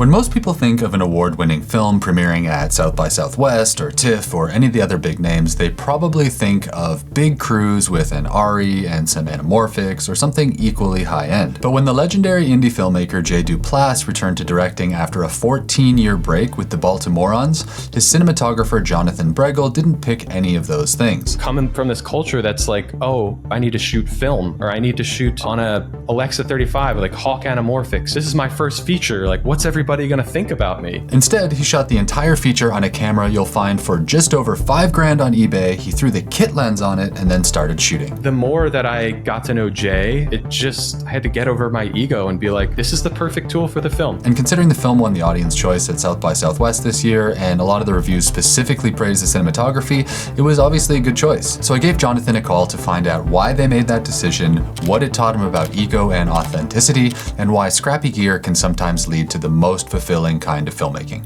When most people think of an award-winning film premiering at South by Southwest or TIFF or any of the other big names, they probably think of big crews with an ARRI and some anamorphics or something equally high-end. But when the legendary indie filmmaker J. Duplass returned to directing after a 14-year break with the Baltimorons, his cinematographer Jon Bregel didn't pick any of those things. Coming from this culture that's like, oh, I need to shoot film, or I need to shoot on a Alexa 35, like Hawk anamorphics. This is my first feature. Like, what's everybody gonna think about me? Instead, he shot the entire feature on a camera you'll find for just over $5,000 on eBay. He threw the kit lens on it and then started shooting. The more that I got to know Jay, I had to get over my ego and be like, this is the perfect tool for the film. And considering the film won the audience choice at South by Southwest this year, and a lot of the reviews specifically praised the cinematography, it was obviously a good choice. So I gave Jonathan a call to find out why they made that decision, what it taught him about ego and authenticity, and why scrappy gear can sometimes lead to the most fulfilling kind of filmmaking.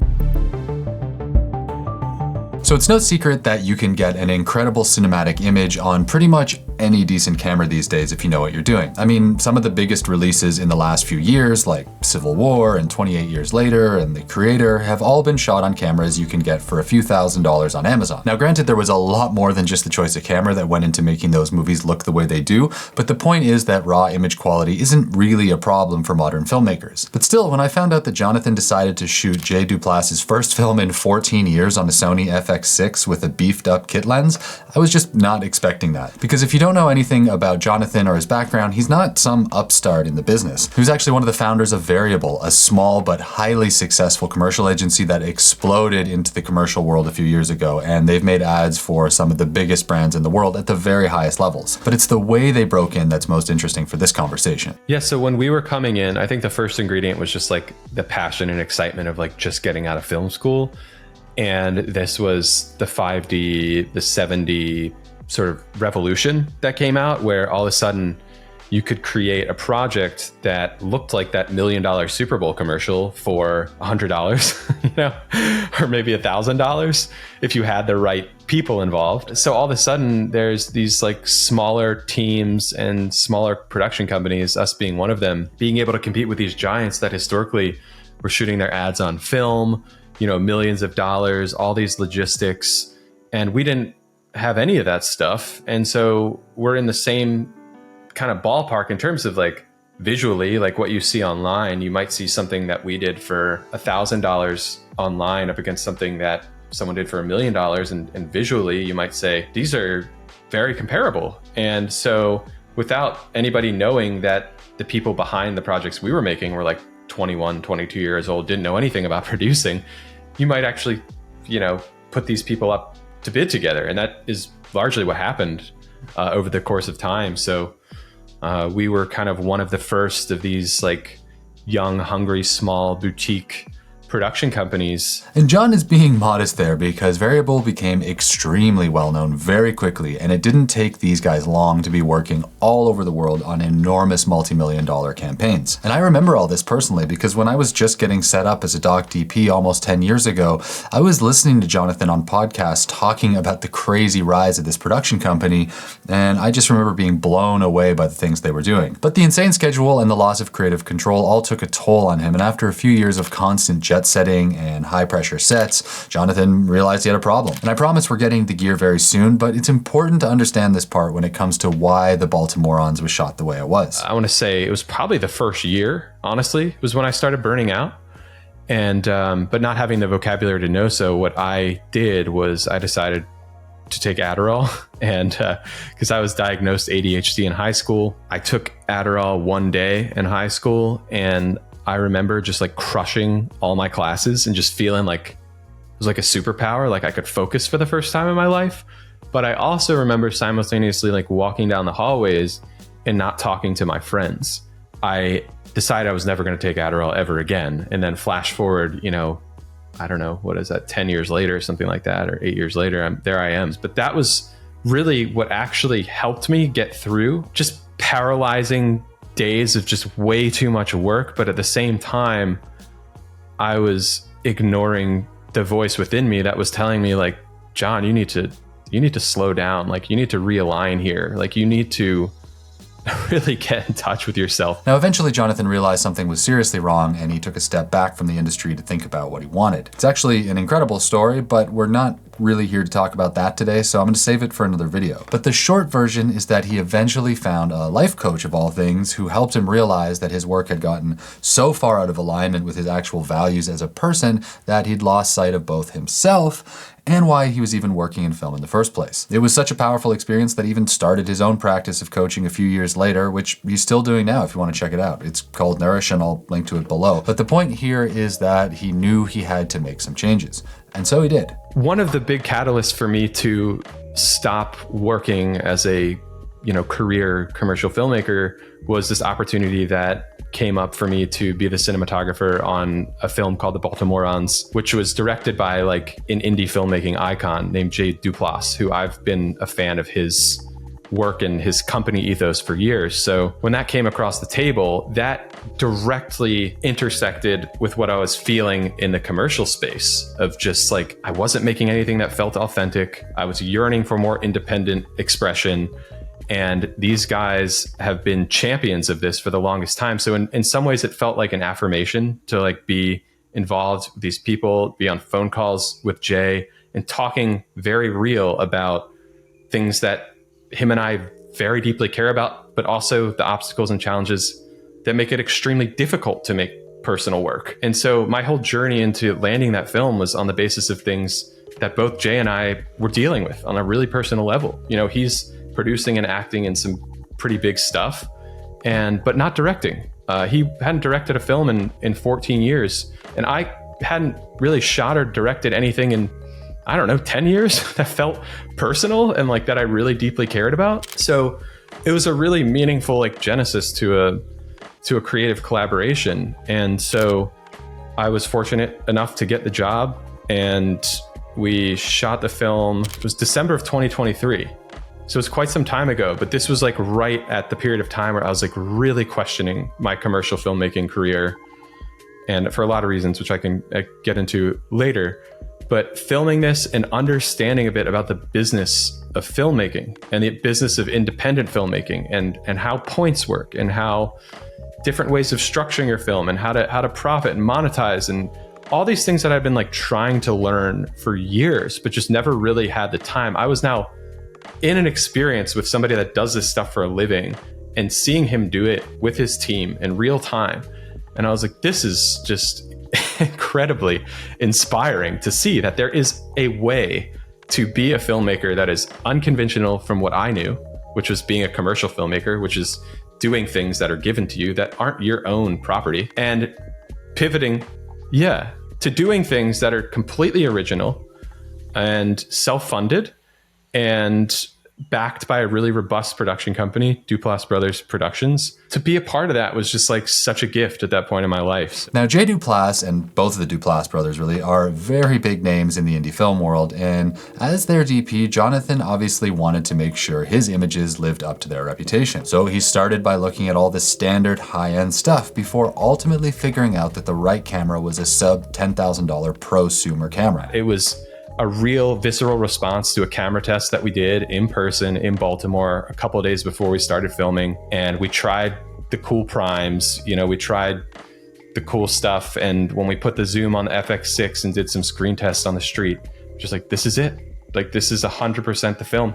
So it's no secret that you can get an incredible cinematic image on pretty much any decent camera these days if you know what you're doing. I mean, some of the biggest releases in the last few years, like Civil War and 28 Years Later and The Creator, have all been shot on cameras you can get for a few $1,000s on Amazon. Now granted, there was a lot more than just the choice of camera that went into making those movies look the way they do, but the point is that raw image quality isn't really a problem for modern filmmakers. But still, when I found out that Jonathan decided to shoot J. Duplass's first film in 14 years on a Sony FX6 with a beefed up kit lens, I was just not expecting that. Because if you don't know anything about Jonathan or his background, he's not some upstart in the business. He was actually one of the founders of Variable, a small but highly successful commercial agency that exploded into the commercial world a few years ago, and they've made ads for some of the biggest brands in the world at the very highest levels. But it's the way they broke in that's most interesting for this conversation. Yeah, so when we were coming in, I think the first ingredient was just like the passion and excitement of like just getting out of film school. And this was the 5D, the 7D sort of revolution that came out, where all of a sudden you could create a project that looked like that $1 million Super Bowl commercial for $100, you know, or maybe $1,000 if you had the right people involved. So all of a sudden there's these like smaller teams and smaller production companies, us being one of them, being able to compete with these giants that historically were shooting their ads on film, you know, millions of dollars, all these logistics, and we didn't have any of that stuff. And so we're in the same kind of ballpark in terms of like visually, like what you see online. You might see something that we did for $1,000 online up against something that someone did for $1 million. And visually you might say, these are very comparable. And so without anybody knowing that the people behind the projects we were making were like 21, 22 years old, didn't know anything about producing, you might actually, you know, put these people up to bid together. And that is largely what happened over the course of time. So we were kind of one of the first of these like young, hungry, small boutique production companies. And Jon is being modest there because Variable became extremely well-known very quickly, and it didn't take these guys long to be working all over the world on enormous multi-million-dollar campaigns. And I remember all this personally because when I was just getting set up as a doc DP almost 10 years ago, I was listening to Jonathan on podcasts talking about the crazy rise of this production company, and I just remember being blown away by the things they were doing. But the insane schedule and the loss of creative control all took a toll on him, and after a few years of constant jet setting and high pressure sets, Jonathan realized he had a problem. And I promise we're getting the gear very soon, but it's important to understand this part when it comes to why the Baltimorons was shot the way it was. I want to say it was probably the first year, honestly, it was when I started burning out. And but not having the vocabulary to know so, what I did was I decided to take Adderall, and because I was diagnosed ADHD in high school, I took Adderall one day in high school, and I remember just like crushing all my classes and just feeling like it was like a superpower, like I could focus for the first time in my life. But I also remember simultaneously like walking down the hallways and not talking to my friends. I decided I was never going to take Adderall ever again. And then flash forward, you know, I don't know, what is that, 10 years later, something like that, or 8 years later, there I am. But that was really what actually helped me get through just paralyzing days of just way too much work. But at the same time, I was ignoring the voice within me that was telling me like, Jon, you need to slow down. Like you need to realign here. Like you need to really get in touch with yourself. Now, eventually, Jonathan realized something was seriously wrong, and he took a step back from the industry to think about what he wanted. It's actually an incredible story, but we're not really here to talk about that today, so I'm going to save it for another video. But the short version is that he eventually found a life coach, of all things, who helped him realize that his work had gotten so far out of alignment with his actual values as a person that he'd lost sight of both himself and why he was even working in film in the first place. It was such a powerful experience that he even started his own practice of coaching a few years later, which he's still doing now if you want to check it out. It's called Nourish, and I'll link to it below. But the point here is that he knew he had to make some changes, and so he did. One of the big catalysts for me to stop working as a career commercial filmmaker was this opportunity that came up for me to be the cinematographer on a film called The Baltimorons, which was directed by like an indie filmmaking icon named Jay Duplass, who I've been a fan of his work and his company ethos for years. So when that came across the table, that directly intersected with what I was feeling in the commercial space of just like, I wasn't making anything that felt authentic. I was yearning for more independent expression. And these guys have been champions of this for the longest time. So in some ways, it felt like an affirmation to like be involved with these people, be on phone calls with Jay and talking very real about things that him and I very deeply care about, but also the obstacles and challenges that make it extremely difficult to make personal work. And so my whole journey into landing that film was on the basis of things that both Jay and I were dealing with on a really personal level. He's producing and acting in some pretty big stuff, but not directing. He hadn't directed a film in 14 years, and I hadn't really shot or directed anything in, 10 years that felt personal and like that I really deeply cared about. So it was a really meaningful like genesis to a creative collaboration. And so I was fortunate enough to get the job, and we shot the film. It was December of 2023. So it's quite some time ago, but this was like right at the period of time where I was like really questioning my commercial filmmaking career, and for a lot of reasons, which I can get into later. But filming this and understanding a bit about the business of filmmaking and the business of independent filmmaking and how points work and how different ways of structuring your film and how to profit and monetize and all these things that I've been like trying to learn for years, but just never really had the time. I was now in an experience with somebody that does this stuff for a living and seeing him do it with his team in real time. And I was like, this is just incredibly inspiring to see that there is a way to be a filmmaker that is unconventional from what I knew, which was being a commercial filmmaker, which is doing things that are given to you that aren't your own property, and pivoting, to doing things that are completely original and self-funded and backed by a really robust production company, Duplass Brothers Productions. To be a part of that was just like such a gift at that point in my life. Now, Jay Duplass and both of the Duplass brothers really are very big names in the indie film world, and as their DP, Jonathan obviously wanted to make sure his images lived up to their reputation. So he started by looking at all the standard high-end stuff before ultimately figuring out that the right camera was a sub $10,000 prosumer camera. It was a real visceral response to a camera test that we did in person in Baltimore a couple of days before we started filming. And we tried the cool primes, we tried the cool stuff. And when we put the zoom on the FX6 and did some screen tests on the street, just like, this is it. Like, this is 100% the film.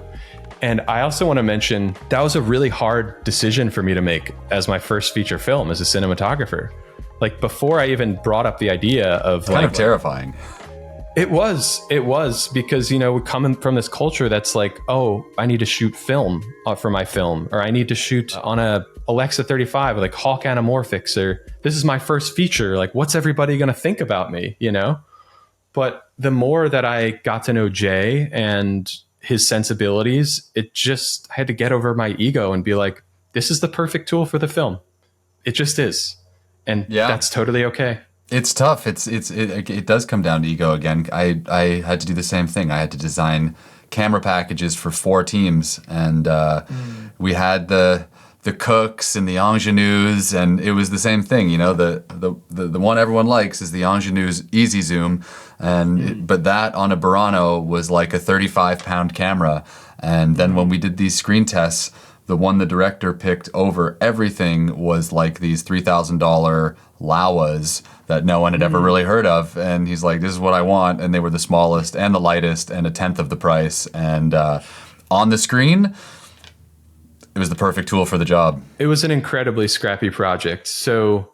And I also want to mention that was a really hard decision for me to make as my first feature film as a cinematographer. Like, before I even brought up the idea of kind of terrifying. It was because, we come from this culture that's like, oh, I need to shoot film for my film, or I need to shoot on a Alexa 35 with like Hawk anamorphics, or this is my first feature. Like, what's everybody going to think about me, But the more that I got to know Jay and his sensibilities, I had to get over my ego and be like, this is the perfect tool for the film. It just is. And that's totally okay. It's tough. It does come down to ego again. I had to do the same thing. I had to design camera packages for 4 teams, and we had the cooks and the ingenues, and it was the same thing. The one everyone likes is the ingenue's easy zoom, but that on a Burano was like a 35-pound camera. And then when we did these screen tests, the one the director picked over everything was like these $3,000 Laowas that no one had ever really heard of. And he's like, this is what I want. And they were the smallest and the lightest and a tenth of the price. And on the screen, it was the perfect tool for the job. It was an incredibly scrappy project. So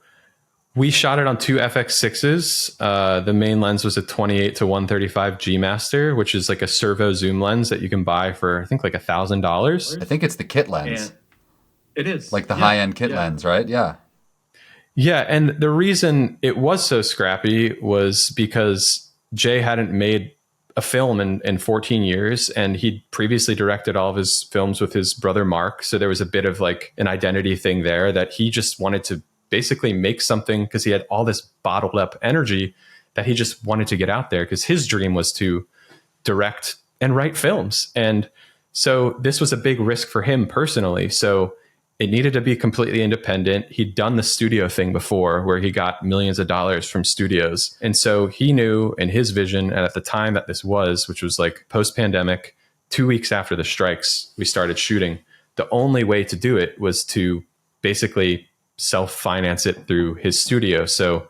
we shot it on two FX6s. The main lens was a 28 to 135 G Master, which is like a servo zoom lens that you can buy for, I think, like $1,000. I think it's the kit lens. And it is. Like the high-end kit lens, right? Yeah. Yeah, and the reason it was so scrappy was because Jay hadn't made a film in 14 years, and he'd previously directed all of his films with his brother Mark. So there was a bit of like an identity thing there that he just wanted to basically make something, because he had all this bottled up energy that he just wanted to get out there, because his dream was to direct and write films. And so this was a big risk for him personally. So it needed to be completely independent. He'd done the studio thing before where he got millions of dollars from studios. And so he knew in his vision, and at the time that this was, which was like post-pandemic, 2 weeks after the strikes, we started shooting. The only way to do it was to basically self-finance it through his studio. So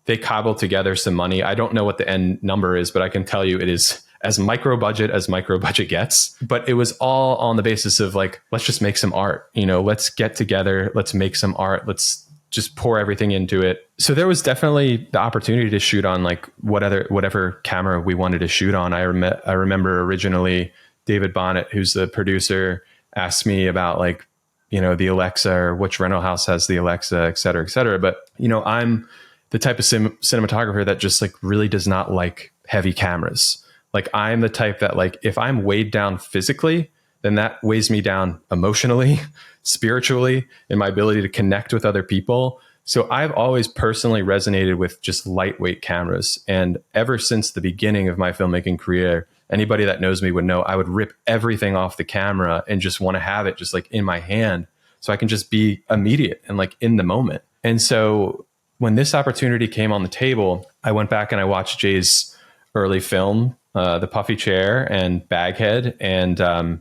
they cobbled together some money. I don't know what the end number is, but I can tell you it is as micro budget gets. But it was all on the basis of like, let's just make some art, let's get together, let's make some art, let's just pour everything into it. So there was definitely the opportunity to shoot on like whatever camera we wanted to shoot on. I remember originally David Bonnet, who's the producer, asked me about like, the Alexa, or which rental house has the Alexa, et cetera, et cetera. But, I'm the type of cinematographer that just like really does not like heavy cameras. Like I'm the type that like, if I'm weighed down physically, then that weighs me down emotionally, spiritually, in my ability to connect with other people. So I've always personally resonated with just lightweight cameras. And ever since the beginning of my filmmaking career, anybody that knows me would know I would rip everything off the camera and just want to have it just like in my hand, so I can just be immediate and like in the moment. And so when this opportunity came on the table, I went back and I watched Jay's early film, The Puffy Chair and Baghead, and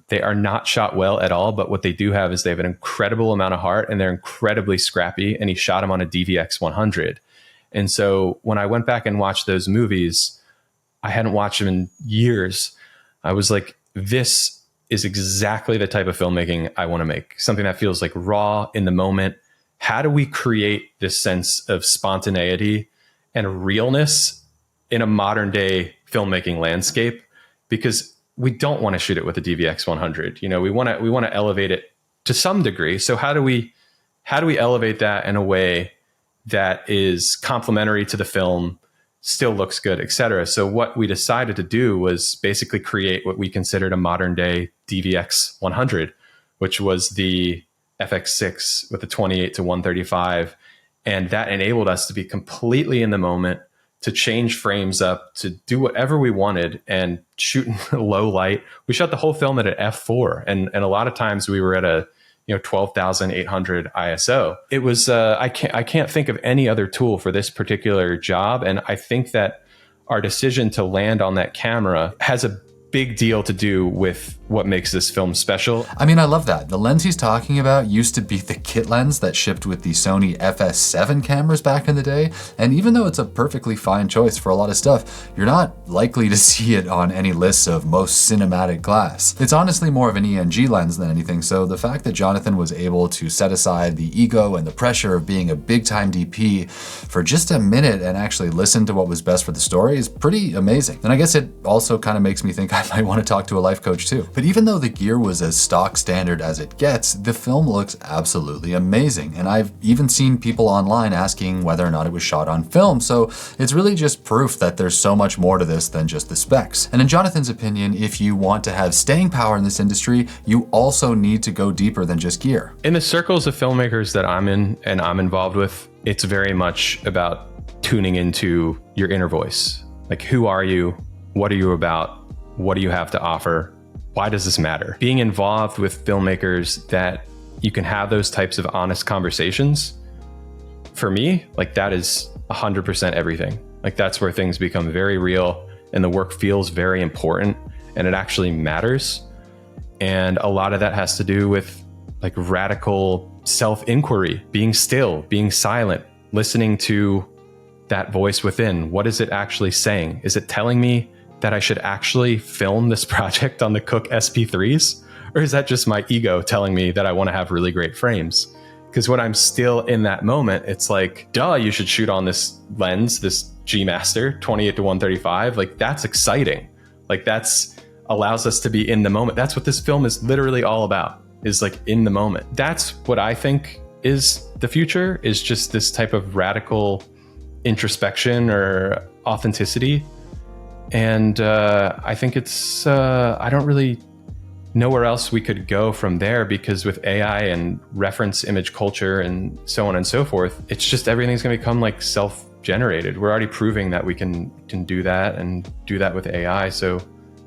they are not shot well at all. But what they do have is they have an incredible amount of heart, and they're incredibly scrappy. And he shot them on a DVX 100. And so when I went back and watched those movies, I hadn't watched them in years. I was like, this is exactly the type of filmmaking I want to make. Something that feels like raw in the moment. How do we create this sense of spontaneity and realness in a modern day filmmaking landscape? Because we don't want to shoot it with a DVX 100. We want to elevate it to some degree. So how do we elevate that in a way that is complementary to the film, still looks good, et cetera? So what we decided to do was basically create what we considered a modern day DVX 100, which was the FX6 with the 28 to 135. And that enabled us to be completely in the moment, to change frames up, to do whatever we wanted and shoot in low light. We shot the whole film at an f4. And a lot of times we were at a 12,800 ISO. It was, I can't think of any other tool for this particular job. And I think that our decision to land on that camera has a big deal to do with what makes this film special. I mean, I love that. The lens he's talking about used to be the kit lens that shipped with the Sony FS7 cameras back in the day. And even though it's a perfectly fine choice for a lot of stuff, you're not likely to see it on any lists of most cinematic glass. It's honestly more of an ENG lens than anything. So the fact that Jonathan was able to set aside the ego and the pressure of being a big time DP for just a minute and actually listen to what was best for the story is pretty amazing. And I guess it also kind of makes me think I might want to talk to a life coach too. But even though the gear was as stock standard as it gets, the film looks absolutely amazing. And I've even seen people online asking whether or not it was shot on film. So it's really just proof that there's so much more to this than just the specs. And in Jonathan's opinion, if you want to have staying power in this industry, you also need to go deeper than just gear. In the circles of filmmakers that I'm in and I'm involved with, it's very much about tuning into your inner voice. Like, who are you? What are you about? What do you have to offer? Why does this matter? Being involved with filmmakers that you can have those types of honest conversations, for me, like that is 100% everything. Like that's where things become very real and the work feels very important and it actually matters. And a lot of that has to do with like radical self-inquiry, being still, being silent, listening to that voice within. What is it actually saying? Is it telling me that I should actually film this project on the Cooke SP3s? Or is that just my ego telling me that I want to have really great frames? Because when I'm still in that moment, it's like, duh, you should shoot on this lens, this G Master 28-135. Like, that's exciting. Like, that's allows us to be in the moment. That's what this film is literally all about, is like in the moment. That's what I think is the future, is just this type of radical introspection or authenticity. And I think it's, I don't really know where else we could go from there, because with AI and reference image culture and so on and so forth, it's just everything's going to become like self-generated. We're already proving that we can do that and do that with AI. So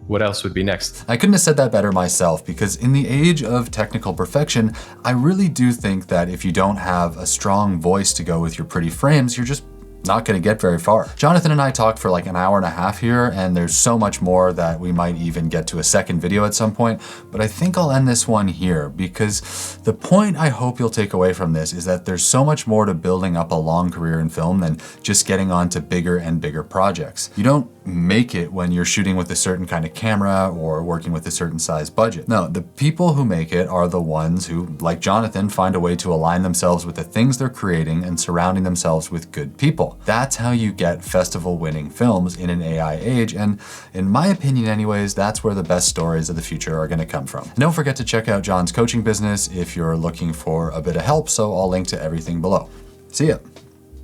what else would be next? I couldn't have said that better myself, because in the age of technical perfection, I really do think that if you don't have a strong voice to go with your pretty frames, you're just not going to get very far. Jonathan and I talked for like an hour and a half here, and there's so much more that we might even get to a second video at some point, but I think I'll end this one here, because the point I hope you'll take away from this is that there's so much more to building up a long career in film than just getting on to bigger and bigger projects. You don't make it when you're shooting with a certain kind of camera or working with a certain size budget. No, the people who make it are the ones who, like Jonathan, find a way to align themselves with the things they're creating and surrounding themselves with good people. That's how you get festival-winning films in an AI age, and in my opinion anyways, that's where the best stories of the future are going to come from. And don't forget to check out Jon's coaching business if you're looking for a bit of help, so I'll link to everything below. See ya!